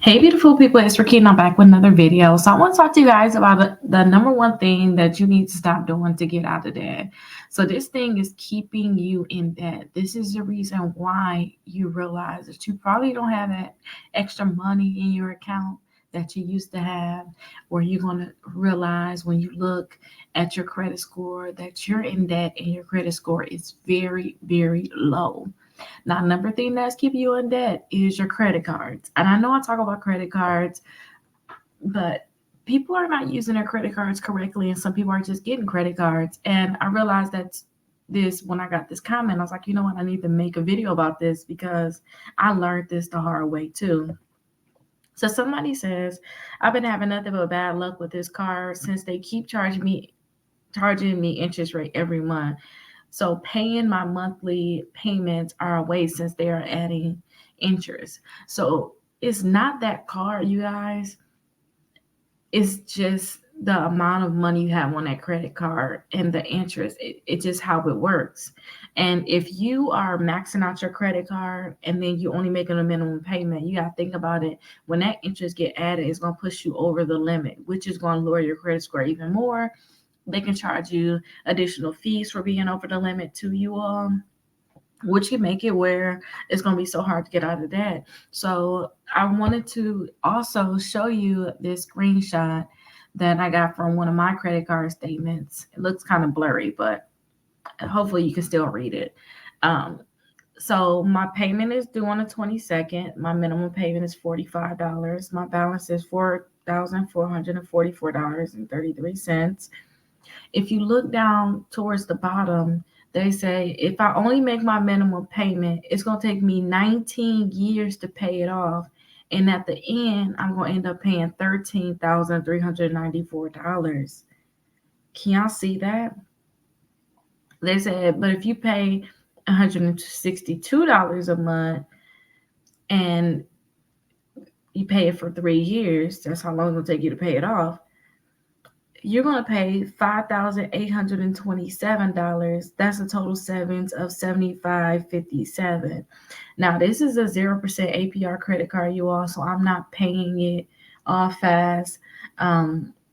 Hey, beautiful people, it's Rickita. I'm back with another video. So I want to talk to you guys about the number one thing that you need to stop doing to get out of debt. So this thing is keeping you in debt. This is the reason why you realize that you probably don't have that extra money in your account that you used to have, or you're going to realize when you look at your credit score that you're in debt and your credit score is very, very low. Now, number thing that's keeping you in debt is your credit cards. And I know I talk about credit cards, but people are not using their credit cards correctly, and some people are just getting credit cards. And I realized that this when I got this comment, I was like, you know what, I need to make a video about this because I learned this the hard way too. So somebody says, I've been having nothing but bad luck with this card since they keep charging me interest rate every month. So paying my monthly payments are away since they are adding interest. So it's not that card, you guys. It's just the amount of money you have on that credit card and the interest. It's just how it works. And if you are maxing out your credit card and then you only making a minimum payment, you got to think about it. When that interest get added, it's going to push you over the limit, which is going to lower your credit score even more. They can charge you additional fees for being over the limit to you all, which can make it where it's going to be so hard to get out of that. So I wanted to also show you this screenshot that I got from one of my credit card statements. It looks kind of blurry, but hopefully you can still read it. Um, so my payment is due on the 22nd. My minimum payment is $45. My balance is $4,444.33. If you look down towards the bottom, they say if I only make my minimum payment, it's going to take me 19 years to pay it off. And at the end, I'm going to end up paying $13,394. Can y'all see that? They said, but if you pay $162 a month and you pay it for 3 years, that's how long it'll take you to pay it off, you're going to pay $5,827. That's a total savings of $75.57. Now, this is a 0% APR credit card, you all, so I'm not paying it off fast.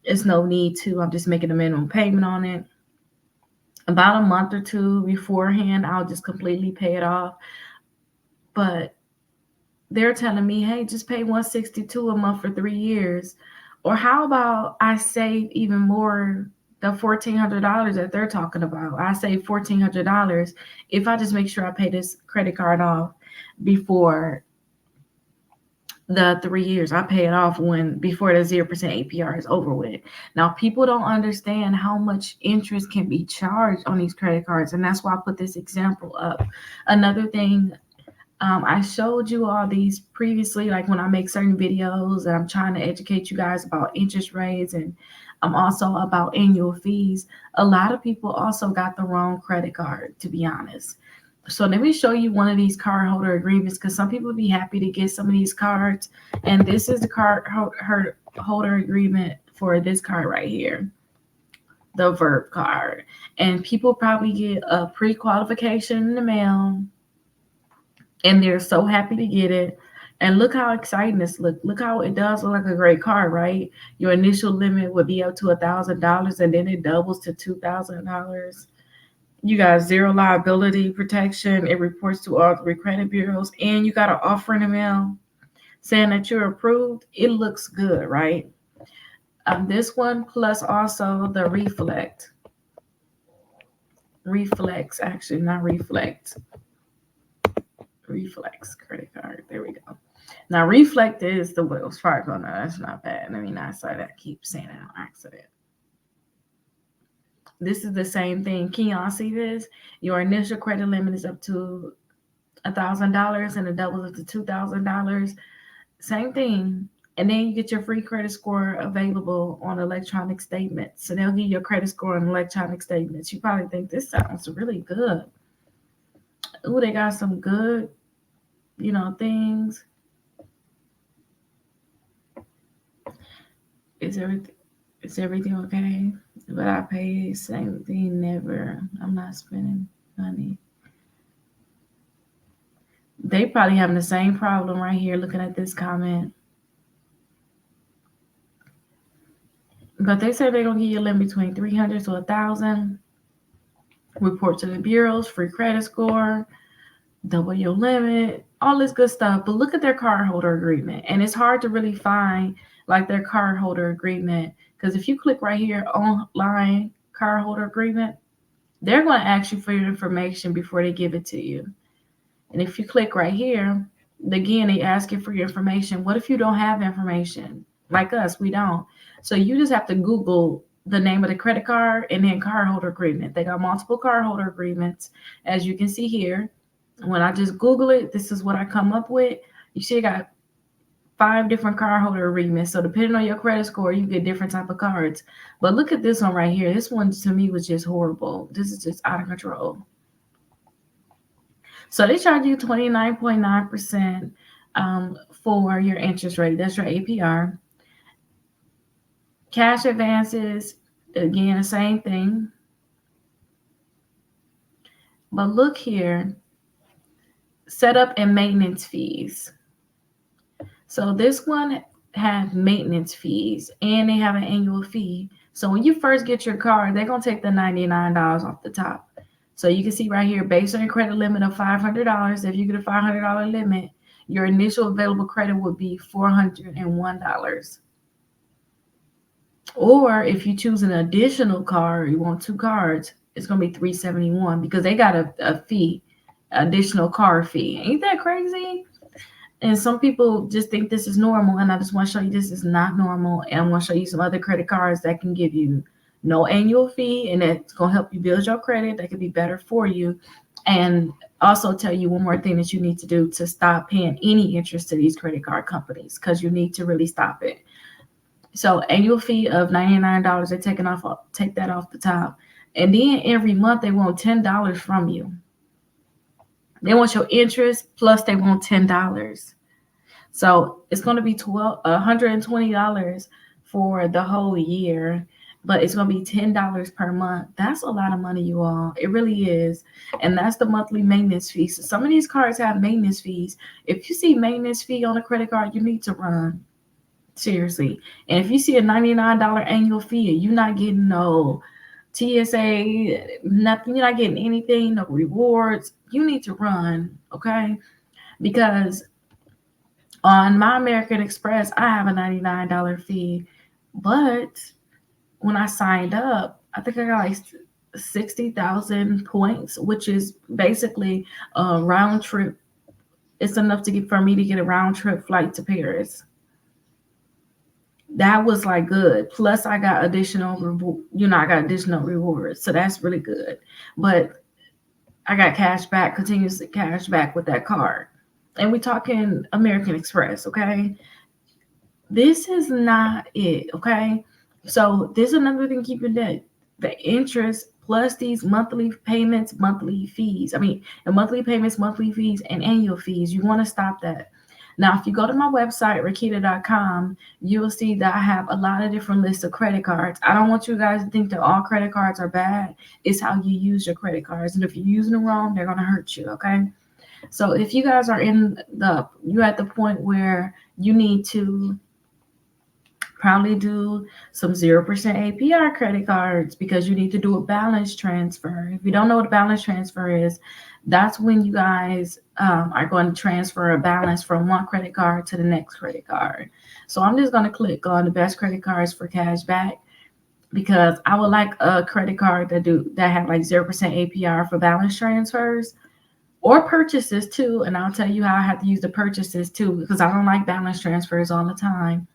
It's no need to. I'm just making a minimum payment on it. About a month or two beforehand, I'll just completely pay it off. But they're telling me, hey, just pay $162 a month for 3 years. Or how about I save even more, the $1,400 that they're talking about? I save $1,400 if I just make sure I pay this credit card off before the 3 years. I pay it off before the 0% APR is over with. Now, people don't understand how much interest can be charged on these credit cards, and that's why I put this example up. Another thing, I showed you all these previously, like when I make certain videos and I'm trying to educate you guys about interest rates, and I'm also about annual fees. A lot of people also got the wrong credit card, to be honest. So let me show you one of these card holder agreements, because some people would be happy to get some of these cards. And this is the card holder agreement for this card right here, the Verb card. And people probably get a pre-qualification in the mail, and they're so happy to get it. And look how exciting this looks. Look how it does look like a great card, right? Your initial limit would be up to $1,000, and then it doubles to $2,000. You got zero liability protection. It reports to all three credit bureaus, and you got an offer in the mail saying that you're approved. It looks good, right? This one, plus also the actually, not Reflect. Reflex credit card. There we go. Now, Reflect is the Wells Fargo. No, that's not bad. Let me not say that. I keep saying it on accident. This is the same thing. Can y'all see this? Your initial credit limit is up to $1,000, and it doubles up to $2,000. Same thing. And then you get your free credit score available on electronic statements. So they'll give you your credit score on electronic statements. You probably think this sounds really good. Ooh, they got some good, things. Is everything okay? But I pay same thing, never. I'm not spending money. They probably having the same problem right here looking at this comment. But they say they're going to give you a limit between 300 to 1,000. Report to the bureaus, free credit score, double your limit, all this good stuff. But look at their cardholder agreement. And it's hard to really find like their cardholder agreement, because if you click right here, online cardholder agreement, they're going to ask you for your information before they give it to you. And if you click right here, again, they ask you for your information. What if you don't have information? Like us, we don't. So you just have to Google the name of the credit card and then cardholder agreement. They got multiple cardholder agreements, as you can see here. When I just Google it, this is what I come up with. You see, I got 5 different cardholder agreements. So depending on your credit score, you get different type of cards. But look at this one right here. This one to me was just horrible. This is just out of control. So they charge you 29.9% for your interest rate. That's your APR. Cash advances, again, the same thing. But look here, setup and maintenance fees. So this one has maintenance fees and they have an annual fee. So when you first get your car, they're going to take the $99 off the top. So you can see right here, based on your credit limit of $500, if you get a $500 limit, your initial available credit would be $401. Or if you choose an additional card, you want 2 cards, it's going to be $371 because they got a fee, additional card fee. Ain't that crazy? And some people just think this is normal, and I just want to show you this is not normal. And I want to show you some other credit cards that can give you no annual fee, and it's going to help you build your credit. That could be better for you. And also tell you one more thing that you need to do to stop paying any interest to these credit card companies, because you need to really stop it. So annual fee of $99, they're take that off the top. And then every month they want $10 from you. They want your interest plus they want $10. So it's going to be $120 for the whole year, but it's going to be $10 per month. That's a lot of money, you all. It really is. And that's the monthly maintenance fee. So some of these cards have maintenance fees. If you see maintenance fee on a credit card, you need to run. Seriously. And if you see a $99 annual fee, you're not getting no TSA, nothing, you're not getting anything, no rewards, you need to run, okay? Because on my American Express, I have a $99 fee, but when I signed up, I think I got like 60,000 points, which is basically a round trip. It's enough for me to get a round trip flight to Paris. That was like good. Plus I got additional rewards. So that's really good. But I got cash back, continuously cash back with that card. And we're talking American Express, okay? This is not it, okay? So this is another thing, keep in mind. The interest plus these monthly payments, monthly fees. And monthly payments, monthly fees, and annual fees. You want to stop that. Now, if you go to my website, Rickita.com, you will see that I have a lot of different lists of credit cards. I don't want you guys to think that all credit cards are bad. It's how you use your credit cards. And if you're using them wrong, they're going to hurt you, okay? So if you guys are you're at the point where you need to probably do some 0% APR credit cards because you need to do a balance transfer. If you don't know what a balance transfer is, that's when you guys are going to transfer a balance from one credit card to the next credit card. So I'm just going to click on the best credit cards for cash back because I would like a credit card that have like 0% APR for balance transfers or purchases too. And I'll tell you how I have to use the purchases too because I don't like balance transfers all the time.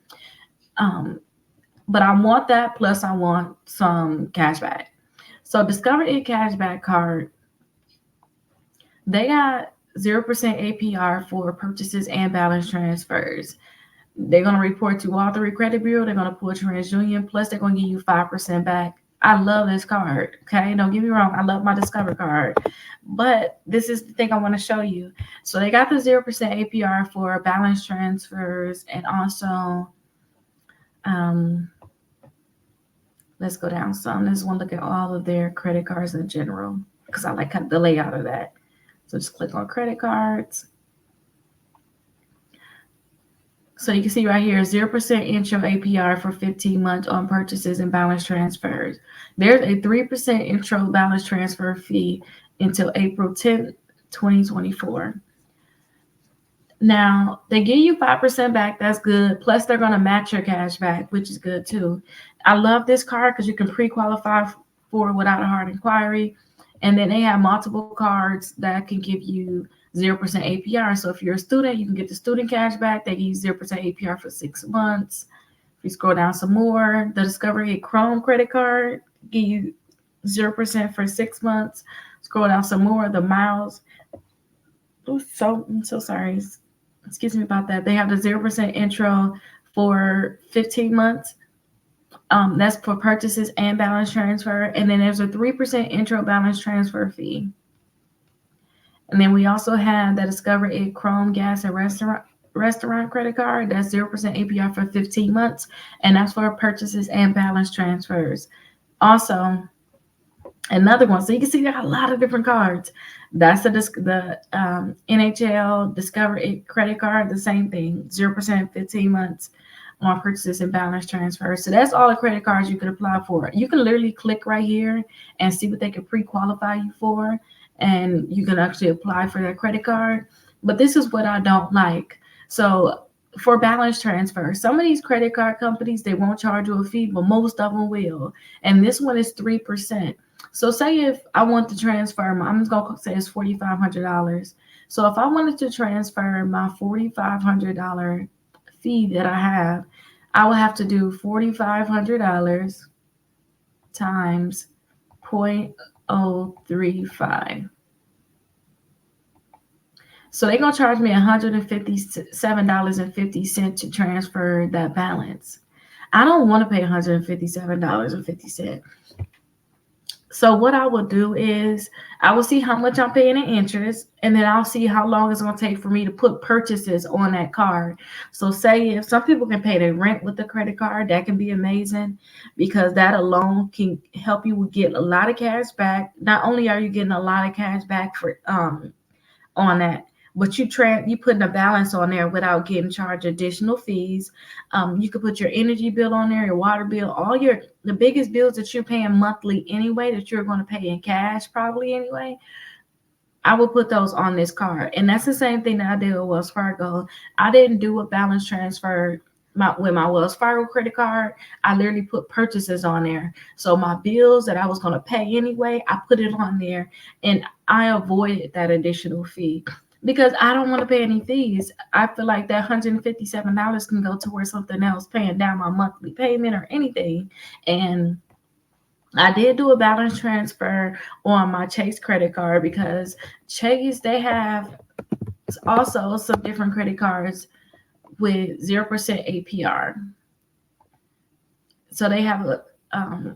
But I want that, plus I want some cash back. So Discover It Cashback Card, they got 0% APR for purchases and balance transfers. They're going to report to all 3 credit bureau. They're going to pull TransUnion, plus they're going to give you 5% back. I love this card, okay? Don't get me wrong. I love my Discover card. But this is the thing I want to show you. So they got the 0% APR for balance transfers and also let's go down some. Let's want to look at all of their credit cards in general because I like the layout of that. So just click on credit cards. So you can see right here, 0% intro APR for 15 months on purchases and balance transfers. There's a 3% intro balance transfer fee until April 10th, 2024. Now, they give you 5% back. That's good. Plus, they're going to match your cash back, which is good too. I love this card because you can pre-qualify for without a hard inquiry. And then they have multiple cards that can give you 0% APR. So if you're a student, you can get the student cash back. They give you 0% APR for 6 months. If you scroll down some more, the Discovery Chrome credit card give you 0% for 6 months. Scroll down some more, the miles. I'm so sorry. Excuse me about that. They have the 0% intro for 15 months. That's for purchases and balance transfer. And then there's a 3% intro balance transfer fee. And then we also have the Discover It Chrome Gas and Restaurant credit card. That's 0% APR for 15 months. And that's for purchases and balance transfers. Also, another one. So you can see there are a lot of different cards. That's the NHL Discover It credit card. The same thing, 0% 15 months on purchases and balance transfers. So that's all the credit cards you could apply for. You can literally click right here and see what they can pre-qualify you for, and you can actually apply for that credit card. But this is what I don't like. So for balance transfer, some of these credit card companies, they won't charge you a fee, but most of them will. And this one is 3%. So say if I want to transfer, I'm just going to say it's $4,500. So if I wanted to transfer my $4,500 fee that I have, I would have to do $4,500 times 0.035. So they're going to charge me $157.50 to transfer that balance. I don't want to pay $157.50. So what I will do is I will see how much I'm paying in interest, and then I'll see how long it's going to take for me to put purchases on that card. So say if some people can pay their rent with the credit card, that can be amazing because that alone can help you get a lot of cash back. Not only are you getting a lot of cash back for on that, but you putting a balance on there without getting charged additional fees. You could put your energy bill on there, your water bill, the biggest bills that you're paying monthly anyway, that you're going to pay in cash probably anyway. I will put those on this card. And that's the same thing that I did with Wells Fargo. I didn't do a balance transfer with my Wells Fargo credit card. I literally put purchases on there. So my bills that I was going to pay anyway, I put it on there, and I avoided that additional fee because I don't want to pay any fees. I feel like that $157 can go towards something else, paying down my monthly payment or anything. And I did do a balance transfer on my Chase credit card because Chase, they have also some different credit cards with 0% APR. So they have a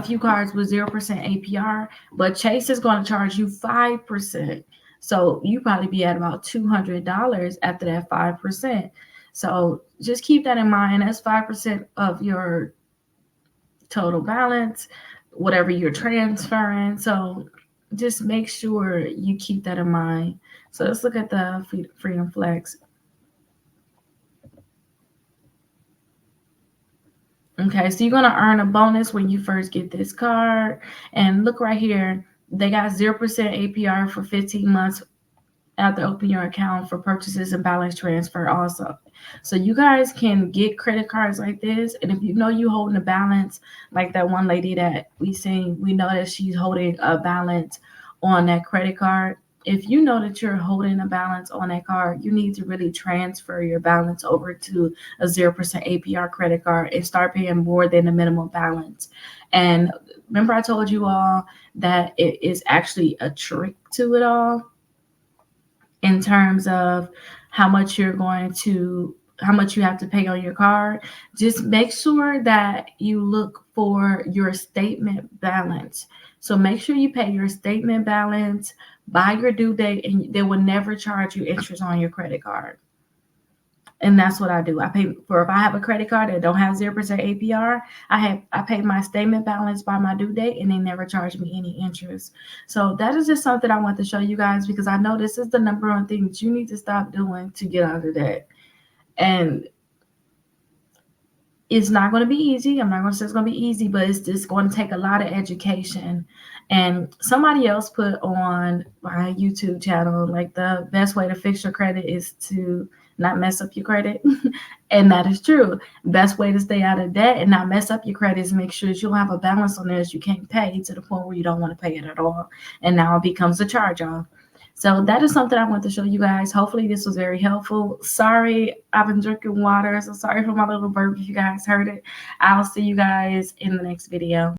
few cards with 0% APR, but Chase is going to charge you 5%. So you probably be at about $200 after that 5%. So just keep that in mind. That's 5% of your total balance, whatever you're transferring. So just make sure you keep that in mind. So let's look at the Freedom Flex. Okay, so you're going to earn a bonus when you first get this card. And look right here. They got 0% APR for 15 months after opening your account for purchases and balance transfer also. So you guys can get credit cards like this. And if you know you're holding a balance, like that one lady that we know that she's holding a balance on that credit card. If you know that you're holding a balance on that card, you need to really transfer your balance over to a 0% APR credit card and start paying more than the minimum balance. And remember I told you all that it is actually a trick to it all in terms of how much you have to pay on your card. Just make sure that you look for your statement balance. So make sure you pay your statement balance by your due date, and they will never charge you interest on your credit card. And that's what I do. If I have a credit card that don't have 0% APR, I pay my statement balance by my due date, and they never charge me any interest. So that is just something I want to show you guys because I know this is the number one thing that you need to stop doing to get out of debt. And it's not going to be easy. I'm not going to say it's going to be easy, but it's just going to take a lot of education. And somebody else put on my YouTube channel, like, the best way to fix your credit is to not mess up your credit. And that is true. Best way to stay out of debt and not mess up your credit is make sure that you don't have a balance on there that you can't pay to the point where you don't want to pay it at all. And now it becomes a charge off. So that is something I want to show you guys. Hopefully this was very helpful. Sorry, I've been drinking water, so sorry for my little burp if you guys heard it. I'll see you guys in the next video.